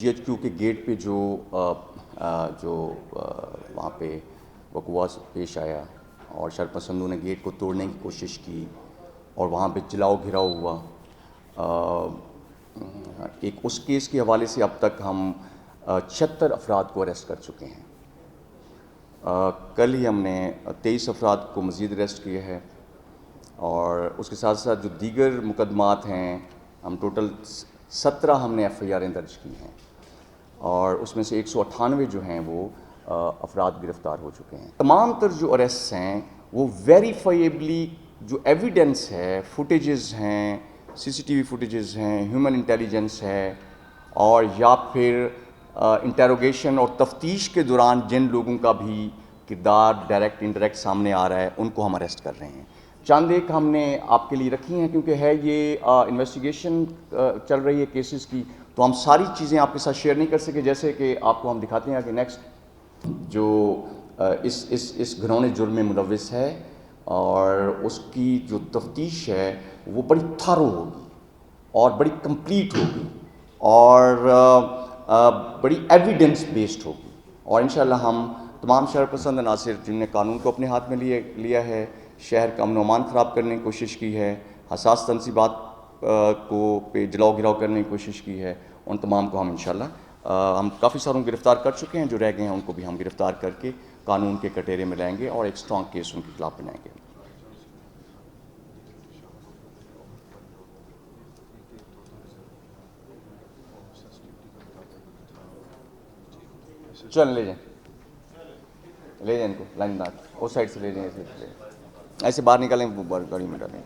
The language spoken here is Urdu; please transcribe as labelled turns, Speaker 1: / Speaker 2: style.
Speaker 1: GHQ کے گیٹ پہ جو وہاں پہ وقوع پیش آیا اور شرپسندوں نے گیٹ کو توڑنے کی کوشش کی اور وہاں پہ جلاؤ گھراؤ ہوا، ایک اس کیس کے حوالے سے اب تک ہم 76 افراد کو اریسٹ کر چکے ہیں۔ کل ہی ہم نے 23 افراد کو مزید اریسٹ کیا ہے اور اس کے ساتھ ساتھ جو دیگر مقدمات ہیں ہم ٹوٹل 17 ہم نے FIR درج کی ہیں اور اس میں سے 198 جو ہیں وہ افراد گرفتار ہو چکے ہیں۔ تمام تر جو اریسٹ ہیں وہ ویریفائیبلی جو ایویڈنس ہے، فوٹیجز ہیں، CCTV فوٹیجز ہیں، ہیومن انٹیلیجنس ہے، اور یا پھر انٹیروگیشن اور تفتیش کے دوران جن لوگوں کا بھی کردار ڈائریکٹ انڈائریکٹ سامنے آ رہا ہے ان کو ہم اریسٹ کر رہے ہیں۔ چند ایک ہم نے آپ کے لیے رکھی ہیں کیونکہ ہے یہ انویسٹیگیشن چل رہی ہے کیسز کی، تو ہم ساری چیزیں آپ کے ساتھ شیئر نہیں کر سکے، جیسے کہ آپ کو ہم دکھاتے ہیں کہ نیکسٹ جو اس گھنونے جرم میں ملوث ہے اور اس کی جو تفتیش ہے وہ بڑی تھارو ہوگی اور بڑی کمپلیٹ ہوگی اور بڑی ایویڈنس بیسڈ ہوگی، اور انشاءاللہ ہم تمام شرپسند عناصر جن نے قانون کو اپنے ہاتھ میں لیا ہے، شہر کا امن و امان خراب کرنے کی کوشش کی ہے، حساس تنصیبات کو پہ جلاؤ گراؤ کرنے کی کوشش کی ہے، ان تمام کو ہم انشاءاللہ ہم کافی ساروں گرفتار کر چکے ہیں، جو رہ گئے ہیں ان کو بھی ہم گرفتار کر کے قانون کے کٹہرے میں لائیں گے اور ایک سٹرانگ کیس ان کے خلاف بنائیں گے۔ چل لے جائیں ان کو لائن دار اس سائڈ سے لے جائیں، ایسے باہر نکالیں، گاڑی میں ڈالیں۔